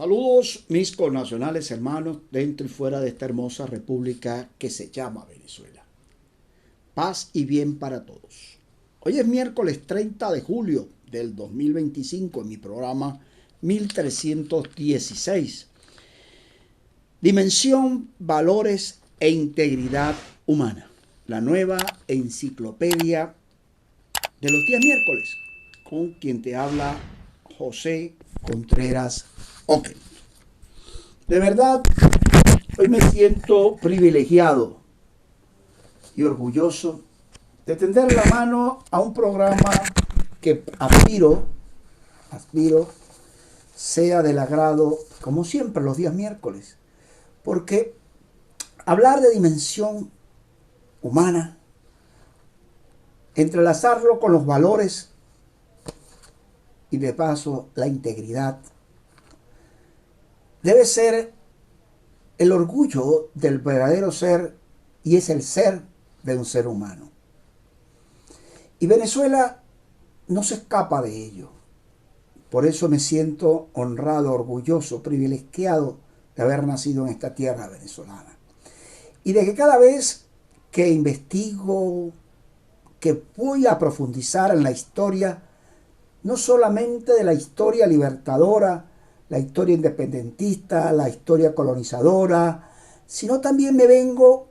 Saludos mis connacionales hermanos dentro y fuera de esta hermosa república que se llama Venezuela. Paz y bien para todos. Hoy es miércoles 30 de julio del 2025 en mi programa 1316. Dimensión, valores e integridad humana. La nueva enciclopedia de los días miércoles, con quien te habla José Contreras Oque. De verdad, hoy me siento privilegiado y orgulloso de tender la mano a un programa que aspiro sea del agrado, como siempre, los días miércoles. Porque hablar de dimensión humana, entrelazarlo con los valores y de paso la integridad, debe ser el orgullo del verdadero ser y es el ser de un ser humano. Y Venezuela no se escapa de ello. Por eso me siento honrado, orgulloso, privilegiado de haber nacido en esta tierra venezolana. Y de que cada vez que investigo, que voy a profundizar en la historia, no solamente de la historia libertadora, la historia independentista, la historia colonizadora, sino también me vengo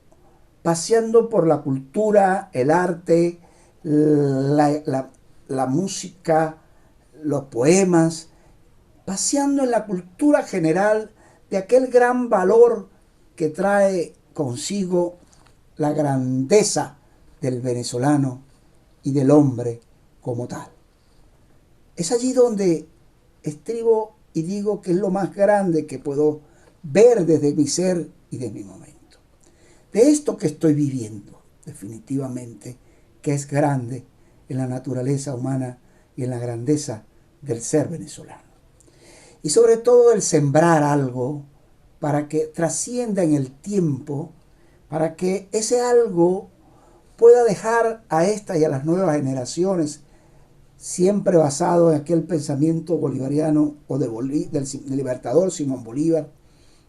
paseando por la cultura, el arte, la música, los poemas, paseando en la cultura general de aquel gran valor que trae consigo la grandeza del venezolano y del hombre como tal. Es allí donde estribo y digo que es lo más grande que puedo ver desde mi ser y de mi momento. De esto que estoy viviendo, definitivamente, que es grande en la naturaleza humana y en la grandeza del ser venezolano. Y sobre todo el sembrar algo para que trascienda en el tiempo, para que ese algo pueda dejar a esta y a las nuevas generaciones, siempre basado en aquel pensamiento bolivariano o del libertador Simón Bolívar,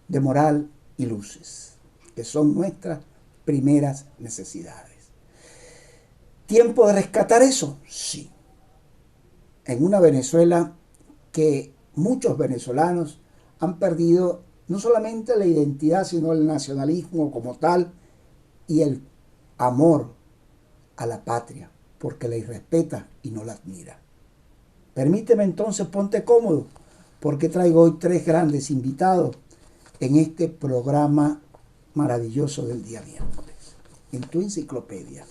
de moral y luces, que son nuestras primeras necesidades. ¿Tiempo de rescatar eso? Sí. En una Venezuela que muchos venezolanos han perdido no solamente la identidad, sino el nacionalismo como tal y el amor a la patria, porque la irrespeta y no la admira. Permíteme entonces, ponte cómodo, porque traigo hoy tres grandes invitados en este programa maravilloso del día miércoles, en tu enciclopedia.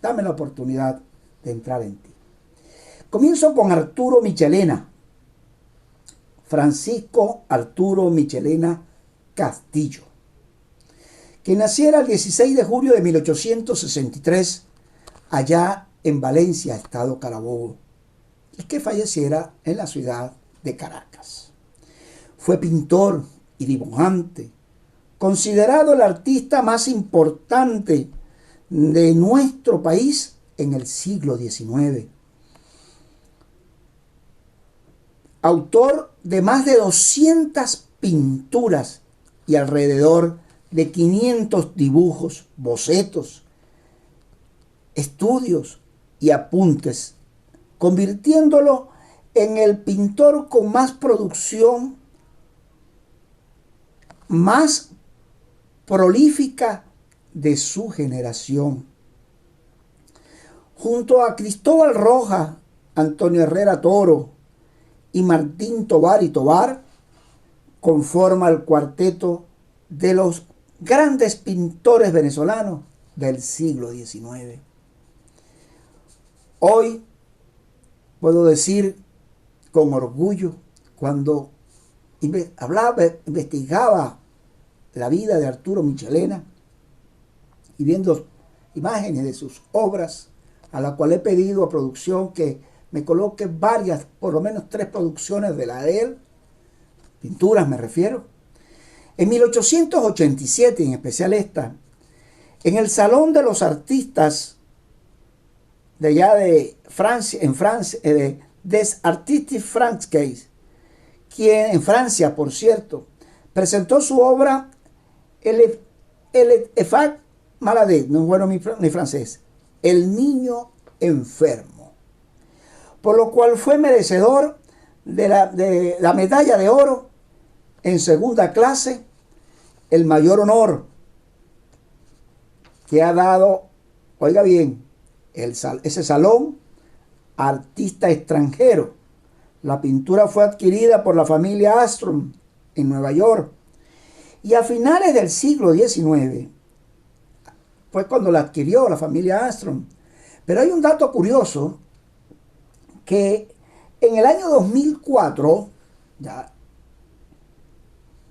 Dame la oportunidad de entrar en ti. Comienzo con Arturo Michelena, Francisco Arturo Michelena Castillo, que naciera el 16 de julio de 1863 allá en Valencia, Estado Carabobo, y que falleciera en la ciudad de Caracas. Fue pintor y dibujante, considerado el artista más importante de nuestro país en el siglo XIX. Autor de más de 200 pinturas y alrededor de 500 dibujos, bocetos, estudios y apuntes, convirtiéndolo en el pintor con más producción, más prolífica de su generación. Junto a Cristóbal Rojas, Antonio Herrera Toro y Martín Tovar y Tovar, conforma el cuarteto de los grandes pintores venezolanos del siglo XIX. Hoy puedo decir con orgullo, cuando investigaba la vida de Arturo Michelena y viendo imágenes de sus obras, a la cual he pedido a producción que me coloque varias, por lo menos 3 producciones de la de él, pinturas me refiero. En 1887, en especial esta, en el Salón de los Artistas de allá de Francia, en Francia, des Artistes Français, quien en Francia, por cierto, presentó su obra El Enfant Malade, no es bueno mi francés, El niño enfermo, por lo cual fue merecedor de la medalla de oro en segunda clase, el mayor honor que ha dado, oiga bien, ese salón artista extranjero. La pintura fue adquirida por la familia Astrom en Nueva York y a finales del siglo XIX fue cuando la adquirió la familia Astrom. Pero hay un dato curioso que en el año 2004, ya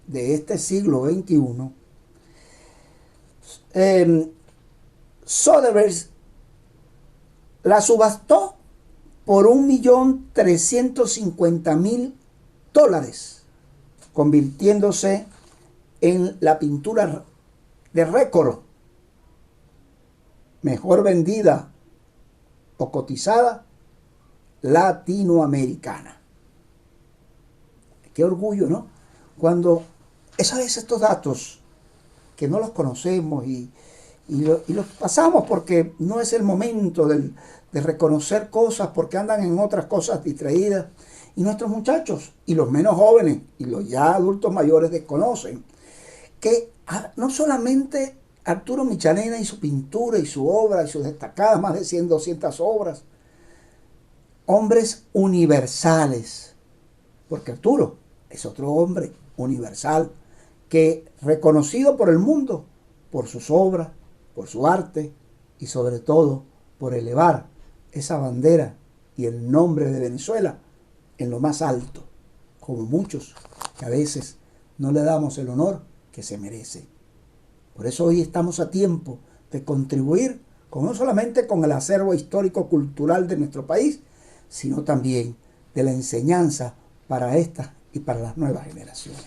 de este siglo XXI, Sotheby's la subastó por $1.350.000, convirtiéndose en la pintura de récord mejor vendida o cotizada latinoamericana. Qué orgullo, ¿no? Cuando estos datos que no los conocemos y los pasamos porque no es el momento de reconocer cosas, porque andan en otras cosas distraídas, y nuestros muchachos y los menos jóvenes y los ya adultos mayores desconocen que no solamente Arturo Michelena y su pintura y su obra y sus destacadas más de 100, 200 obras, hombres universales, porque Arturo es otro hombre universal que reconocido por el mundo por sus obras, por su arte y sobre todo por elevar esa bandera y el nombre de Venezuela en lo más alto, como muchos que a veces no le damos el honor que se merece. Por eso hoy estamos a tiempo de contribuir no solamente con el acervo histórico cultural de nuestro país, sino también de la enseñanza para estas y para las nuevas generaciones,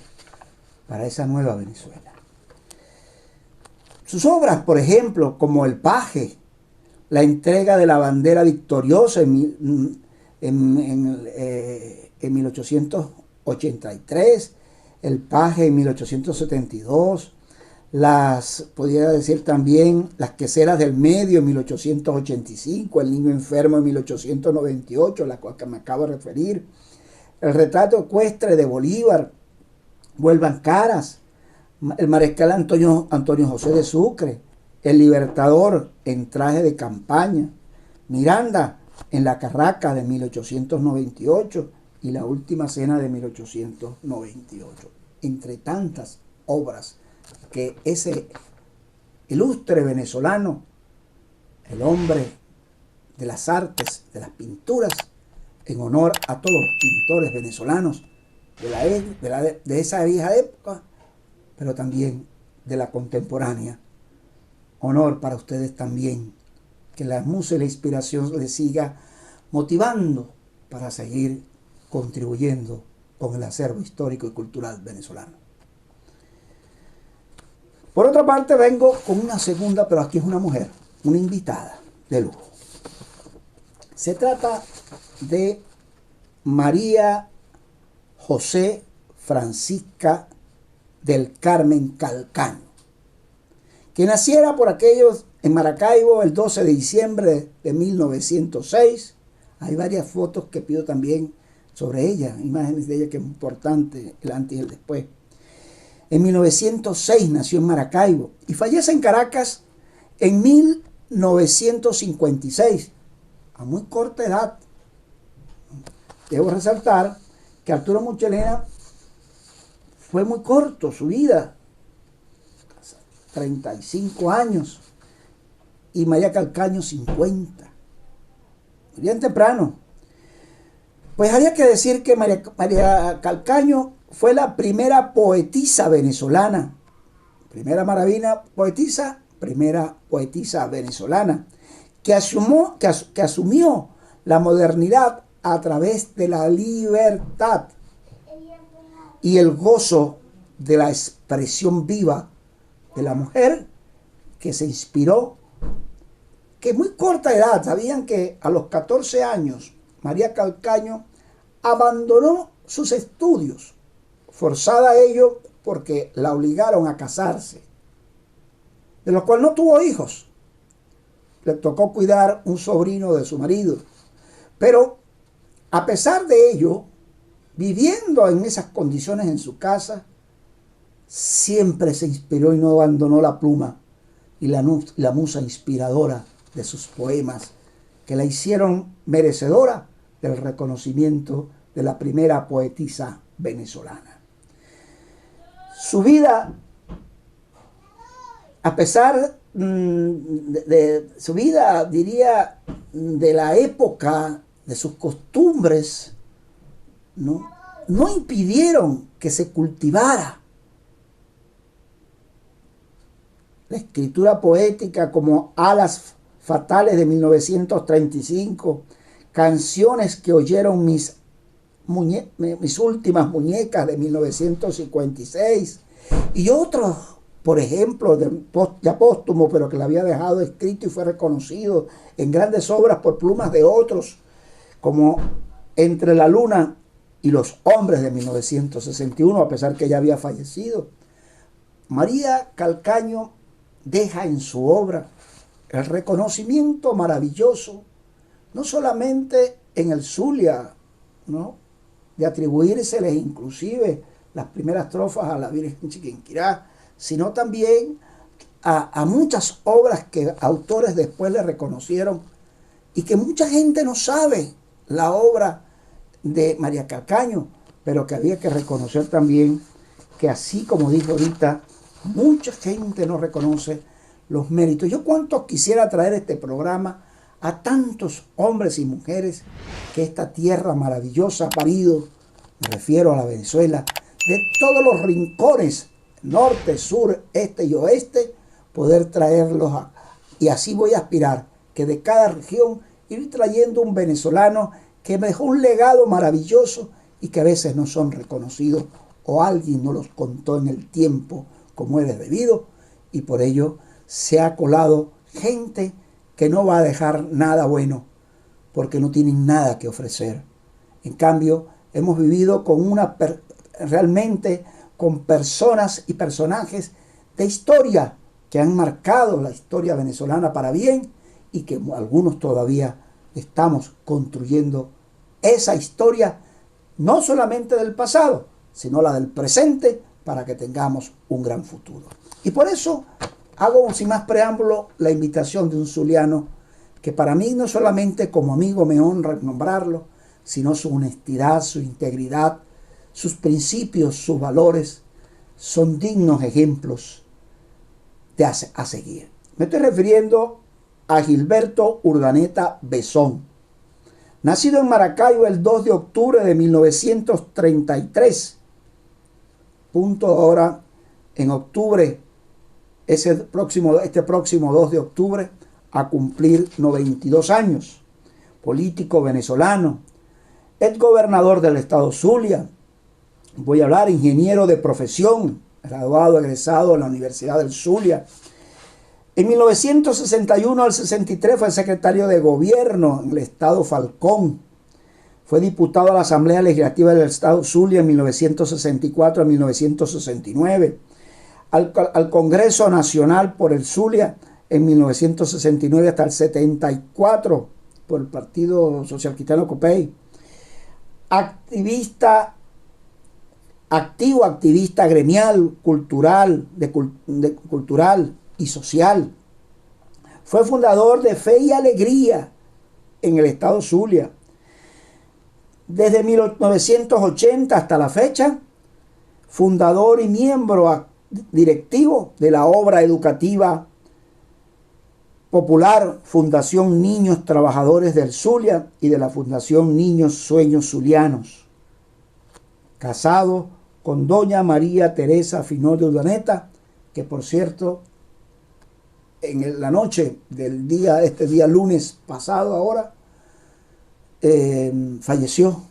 para esa nueva Venezuela. Sus obras, por ejemplo, como El Paje, la entrega de la bandera victoriosa en 1883, El Paje en 1872, podría decir también Las Queseras del Medio en 1885, El Niño Enfermo en 1898, la cual que me acabo de referir, el retrato ecuestre de Bolívar, Vuelvan Caras, el mariscal Antonio José de Sucre, El Libertador en traje de campaña, Miranda en La Carraca de 1898 y La Última Cena de 1898, entre tantas obras que ese ilustre venezolano, el hombre de las artes, de las pinturas, en honor a todos los pintores venezolanos de esa vieja época, pero también de la contemporánea. Honor para ustedes también, que la musa y la inspiración les siga motivando para seguir contribuyendo con el acervo histórico y cultural venezolano. Por otra parte, vengo con una segunda, pero aquí es una mujer, una invitada de lujo. Se trata de María José Francisca del Carmen Calcaño, que naciera por aquellos en Maracaibo el 12 de diciembre de 1906. Hay varias fotos que pido también sobre ella, imágenes de ella que es importante, el antes y el después. En 1906 nació en Maracaibo y fallece en Caracas en 1956, a muy corta edad. Debo resaltar que Arturo Michelena fue muy corto su vida, 35 años, y María Calcaño 50. Bien temprano. Pues había que decir que María Calcaño fue la primera poetisa venezolana, primera poetisa venezolana, que asumió la modernidad a través de la libertad y el gozo de la expresión viva de la mujer que se inspiró, que muy corta edad, sabían que a los 14 años María Calcaño abandonó sus estudios, forzada a ello porque la obligaron a casarse, de lo cual no tuvo hijos. Le tocó cuidar un sobrino de su marido. Pero a pesar de ello, viviendo en esas condiciones en su casa, siempre se inspiró y no abandonó la pluma y la musa inspiradora de sus poemas, que la hicieron merecedora del reconocimiento de la primera poetisa venezolana. Su vida, a pesar de su vida, diría, de la época, de sus costumbres, no impidieron que se cultivara la escritura poética, como Alas Fatales de 1935, Canciones que oyeron mis últimas muñecas de 1956, y otros, por ejemplo, ya póstumo, pero que le había dejado escrito y fue reconocido en grandes obras por plumas de otros, como Entre la luna y los hombres de 1961, a pesar que ya había fallecido. María Calcaño deja en su obra el reconocimiento maravilloso, no solamente en el Zulia, ¿no?, de atribuírseles inclusive las primeras estrofas a la Virgen Chiquinquirá, sino también a muchas obras que autores después le reconocieron y que mucha gente no sabe la obra de María Calcaño, pero que había que reconocer también que, así como dijo ahorita, mucha gente no reconoce los méritos. Yo cuánto quisiera traer este programa a tantos hombres y mujeres que esta tierra maravillosa ha parido, me refiero a la Venezuela, de todos los rincones, norte, sur, este y oeste, poder traerlos y así voy a aspirar, que de cada región ir trayendo un venezolano que me dejó un legado maravilloso y que a veces no son reconocidos o alguien no los contó en el tiempo como era debido, y por ello se ha colado gente que no va a dejar nada bueno porque no tienen nada que ofrecer. En cambio, hemos vivido con realmente con personas y personajes de historia que han marcado la historia venezolana para bien y que algunos todavía estamos construyendo esa historia, no solamente del pasado, sino la del presente, para que tengamos un gran futuro. Y por eso hago, sin más preámbulo, la invitación de un zuliano que para mí no solamente como amigo me honra nombrarlo, sino su honestidad, su integridad, sus principios, sus valores, son dignos ejemplos a seguir. Me estoy refiriendo a Gilberto Urdaneta Bezón, nacido en Maracaibo el 2 de octubre de 1933. Punto ahora, en octubre, este próximo 2 de octubre, a cumplir 92 años. Político venezolano, es gobernador del estado Zulia. Voy a hablar, ingeniero de profesión, graduado, egresado en la Universidad del Zulia. En 1961 al 63 fue secretario de gobierno en el estado Falcón. Fue diputado a la Asamblea Legislativa del estado Zulia en 1964 a 1969. Al Congreso Nacional por el Zulia en 1969 hasta el 74 por el Partido Social Cristiano Copey. Activista gremial, cultural y social. Fue fundador de Fe y Alegría en el estado Zulia. Desde 1980 hasta la fecha, fundador y miembro directivo de la obra educativa popular Fundación Niños Trabajadores del Zulia y de la Fundación Niños Sueños Zulianos. Casado con doña María Teresa Finol de Urdaneta, que por cierto, en la noche del este día lunes pasado ahora, falleció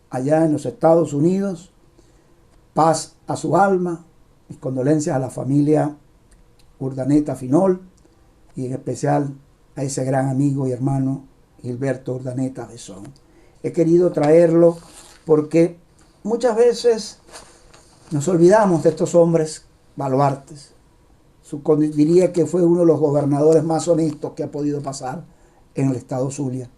allá en los Estados Unidos. Paz a su alma, mis condolencias a la familia Urdaneta Finol y en especial a ese gran amigo y hermano Gilberto Urdaneta Bezón. He querido traerlo porque muchas veces nos olvidamos de estos hombres baluartes. Diría que fue uno de los gobernadores más honestos que ha podido pasar en el estado Zulia.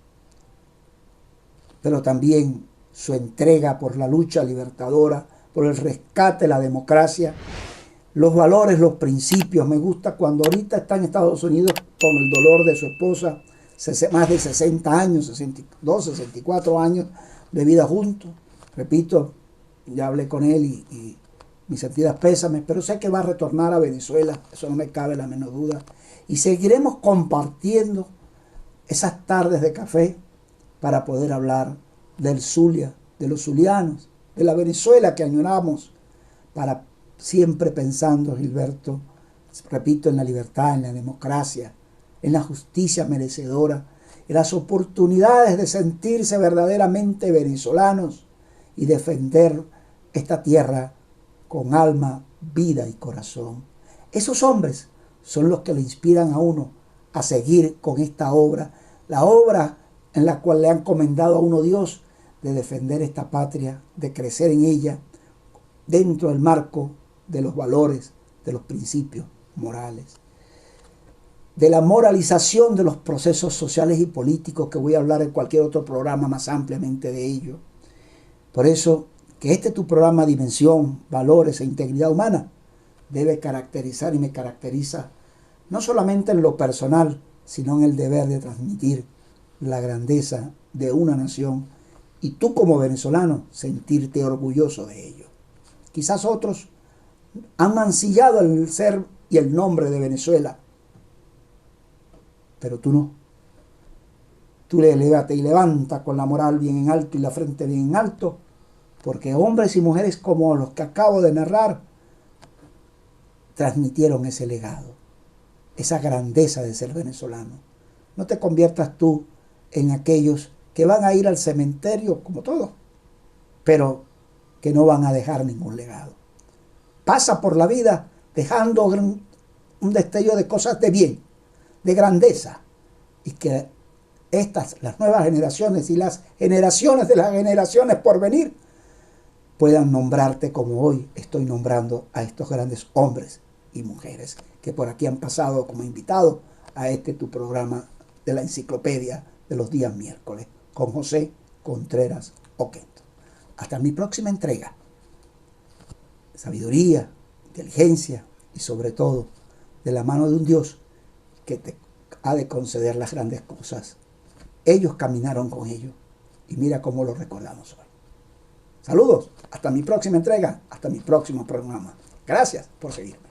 Pero también su entrega por la lucha libertadora, por el rescate de la democracia, los valores, los principios. Me gusta cuando ahorita está en Estados Unidos con el dolor de su esposa, más de 60 años, 62, 64 años de vida juntos. Repito, ya hablé con él y mis sentidas pésames, pero sé que va a retornar a Venezuela, eso no me cabe la menor duda. Y seguiremos compartiendo esas tardes de café para poder hablar del Zulia, de los zulianos, de la Venezuela que añoramos, para siempre pensando, Gilberto, repito, en la libertad, en la democracia, en la justicia merecedora, en las oportunidades de sentirse verdaderamente venezolanos y defender esta tierra con alma, vida y corazón. Esos hombres son los que le inspiran a uno a seguir con esta obra, la obra en la cual le han encomendado a uno Dios de defender esta patria, de crecer en ella dentro del marco de los valores, de los principios morales, de la moralización de los procesos sociales y políticos, que voy a hablar en cualquier otro programa más ampliamente de ello. Por eso, que este tu programa Dimensión, Valores e Integridad Humana debe caracterizar y me caracteriza no solamente en lo personal, sino en el deber de transmitir la grandeza de una nación y tú como venezolano sentirte orgulloso de ello. Quizás otros han mancillado el ser y el nombre de Venezuela, pero tú no. Tú elevate y levanta con la moral bien en alto y la frente bien en alto, porque hombres y mujeres como los que acabo de narrar transmitieron ese legado, esa grandeza de ser venezolano. No te conviertas tú en aquellos que van a ir al cementerio como todos, pero que no van a dejar ningún legado. Pasa por la vida dejando un destello de cosas de bien, de grandeza, y que las nuevas generaciones y las generaciones de las generaciones por venir puedan nombrarte como hoy estoy nombrando a estos grandes hombres y mujeres que por aquí han pasado como invitados a tu programa de la enciclopedia de los días miércoles con José Contreras Oquendo. Hasta mi próxima entrega. Sabiduría, inteligencia y sobre todo de la mano de un Dios que te ha de conceder las grandes cosas. Ellos caminaron con ellos y mira cómo lo recordamos hoy. Saludos, hasta mi próxima entrega, hasta mi próximo programa. Gracias por seguirme.